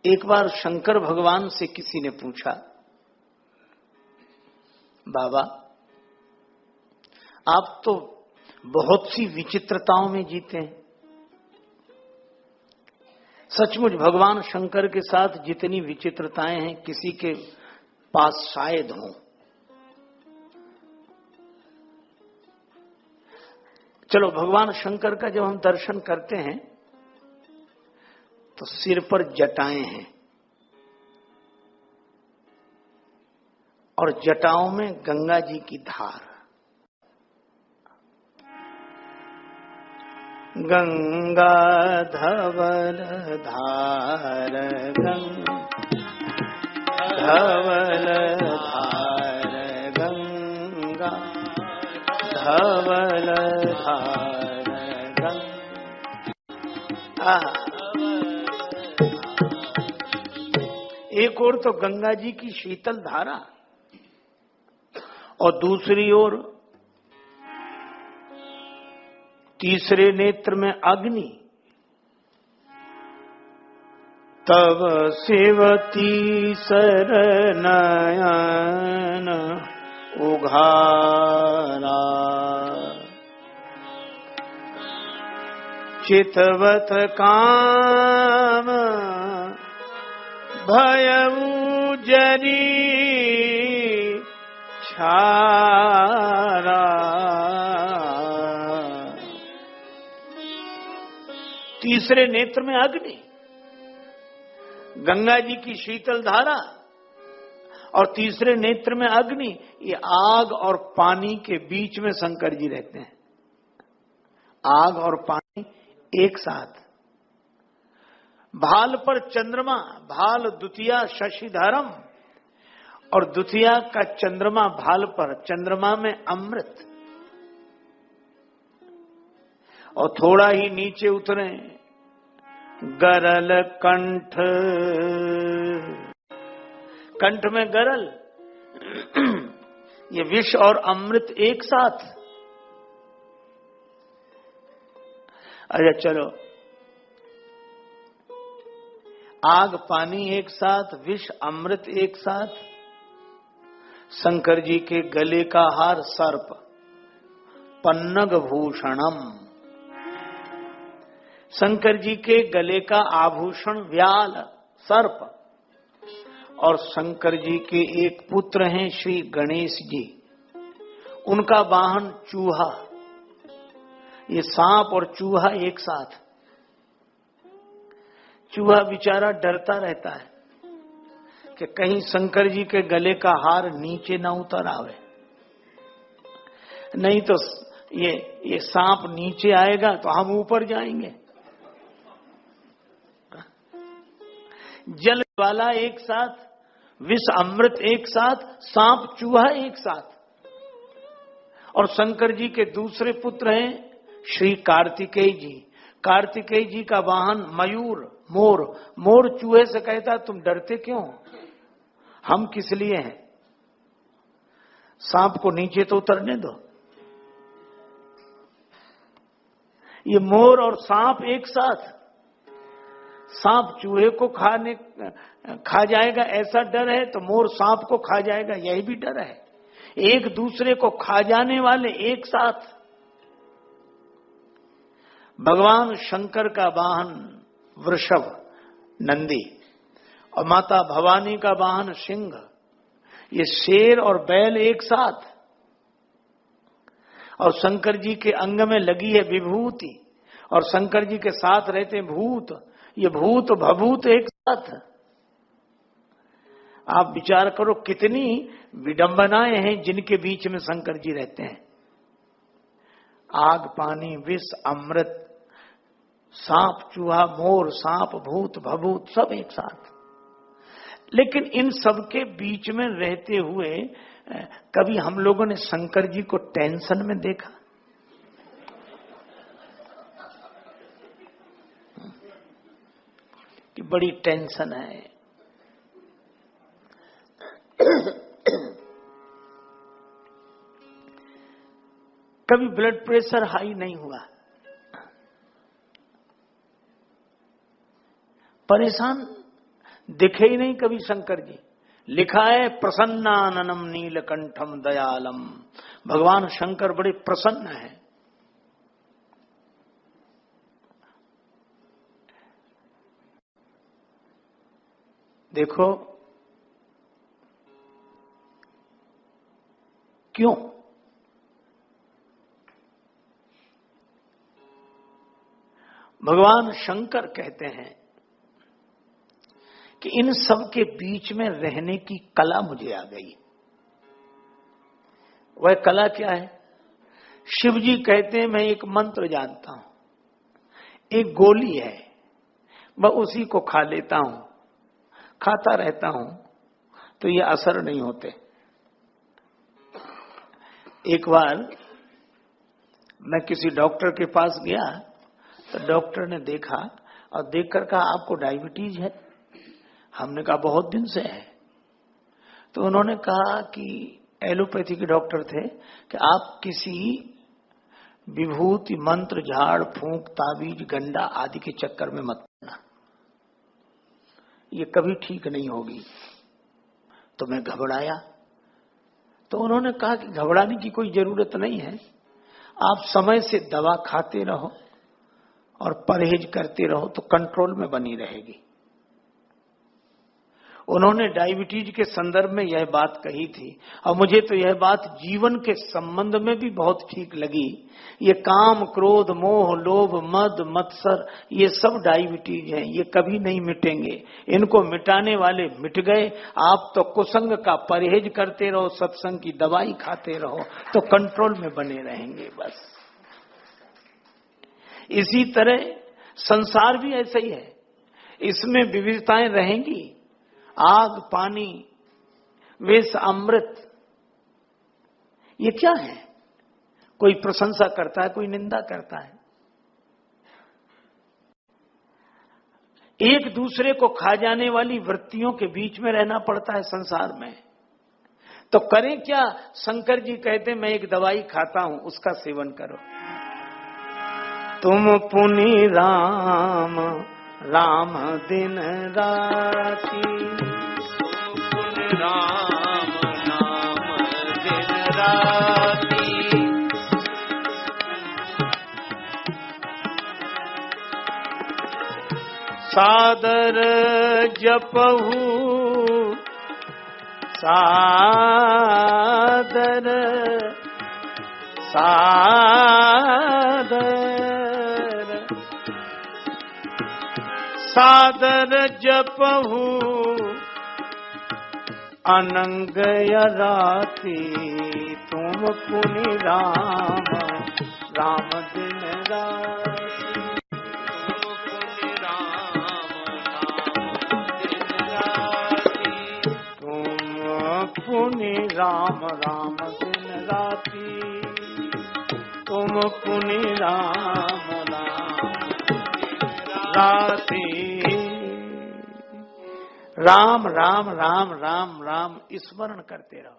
एक बार शंकर भगवान से किसी ने पूछा, बाबा आप तो बहुत सी विचित्रताओं में जीते हैं, सचमुच भगवान शंकर के साथ जितनी विचित्रताएं हैं किसी के पास शायद हो। चलो, भगवान शंकर का जब हम दर्शन करते हैं तो सिर पर जटाएं हैं और जटाओं में गंगा जी की धार। गंगा धवल धार, गंगा धवल धार, गंगा धवल धार, गंगा। एक ओर तो गंगा जी की शीतल धारा और दूसरी ओर तीसरे नेत्र में अग्नि। तब सेवती सरनयन उघारा, चितवत काम भयउ जरी छारा। तीसरे नेत्र में अग्नि, गंगा जी की शीतल धारा और तीसरे नेत्र में अग्नि। ये आग और पानी के बीच में शंकर जी रहते हैं। आग और पानी एक साथ। भाल पर चंद्रमा, भाल द्वितीया शशिधरम, और द्वितीया का चंद्रमा भाल पर, चंद्रमा में अमृत। और थोड़ा ही नीचे उतरे, गरल कंठ, कंठ में गरल। ये विष और अमृत एक साथ। अच्छा चलो, आग पानी एक साथ, विष अमृत एक साथ। शंकर जी के गले का हार सर्प, पन्नग भूषणम। शंकर जी के गले का आभूषण व्याल, सर्प। और शंकर जी के एक पुत्र हैं श्री गणेश जी, उनका वाहन चूहा। ये सांप और चूहा एक साथ। चूहा बेचारा डरता रहता है कि कहीं शंकर जी के गले का हार नीचे ना उतर आवे, नहीं तो ये सांप नीचे आएगा तो हम ऊपर जाएंगे। जल वाला एक साथ, विष अमृत एक साथ, सांप चूहा एक साथ। और शंकर जी के दूसरे पुत्र हैं श्री कार्तिकेय जी। कार्तिकेय जी का वाहन मयूर, मोर। मोर चूहे से कहता तुम डरते क्यों, हम किस लिए हैं, सांप को नीचे तो उतरने दो। ये मोर और सांप एक साथ। सांप चूहे को खा जाएगा ऐसा डर है, तो मोर सांप को खा जाएगा यही भी डर है। एक दूसरे को खा जाने वाले एक साथ। भगवान शंकर का वाहन वृषभ, नंदी, और माता भवानी का वाहन सिंह। ये शेर और बैल एक साथ। और शंकर जी के अंग में लगी है विभूति, और शंकर जी के साथ रहते हैं भूत। ये भूत भभूत एक साथ। आप विचार करो कितनी विडंबनाएं हैं जिनके बीच में शंकर जी रहते हैं। आग पानी विष अमृत, सांप चूहा मोर, सांप भूत भभूत, सब एक साथ। लेकिन इन सब के बीच में रहते हुए कभी हम लोगों ने शंकर जी को टेंशन में देखा? कि बड़ी टेंशन है। कभी ब्लड प्रेशर हाई नहीं हुआ? परेशान दिखे ही नहीं कभी शंकर जी। लिखा है प्रसन्नाननम नीलकंठम दयालम, भगवान शंकर बड़े प्रसन्न हैं। देखो क्यों? भगवान शंकर कहते हैं कि इन सब के बीच में रहने की कला मुझे आ गई। वह कला क्या है? शिव जी कहते हैं मैं एक मंत्र जानता हूं, एक गोली है, मैं उसी को खा लेता हूं, खाता रहता हूं तो ये असर नहीं होते। एक बार मैं किसी डॉक्टर के पास गया तो डॉक्टर ने देखा और देखकर कहा आपको डायबिटीज है? हमने कहा बहुत दिन से है। तो उन्होंने कहा कि एलोपैथी के डॉक्टर थे कि आप किसी विभूति मंत्र झाड़ फूंक ताबीज गंडा आदि के चक्कर में मत पड़ना, ये कभी ठीक नहीं होगी। तो मैं घबराया। तो उन्होंने कहा कि घबराने की कोई जरूरत नहीं है, आप समय से दवा खाते रहो और परहेज करते रहो तो कंट्रोल में बनी रहेगी। उन्होंने डायबिटीज के संदर्भ में यह बात कही थी और मुझे तो यह बात जीवन के संबंध में भी बहुत ठीक लगी। ये काम क्रोध मोह लोभ मद मत्सर ये सब डायबिटीज हैं, ये कभी नहीं मिटेंगे। इनको मिटाने वाले मिट गए। आप तो कुसंग का परहेज करते रहो, सत्संग की दवाई खाते रहो तो कंट्रोल में बने रहेंगे बस। इसी तरह संसार भी ऐसा ही है, इसमें विविधताएं रहेंगी। आग पानी विष अमृत, ये क्या है? कोई प्रशंसा करता है, कोई निंदा करता है। एक दूसरे को खा जाने वाली वृत्तियों के बीच में रहना पड़ता है संसार में। तो करें क्या? शंकर जी कहते मैं एक दवाई खाता हूं, उसका सेवन करो। तुम पुनि राम राम दिन राती, राम नाम दिन राती, सादर जपहु सादर सादर सादर जपहु अनंग राती, तुम पुनि राम राम दिन राती, तुम पुनि राम राम दिन राती, तुम पुनि राम राम राती। राम राम राम राम राम स्मरण करते रहो।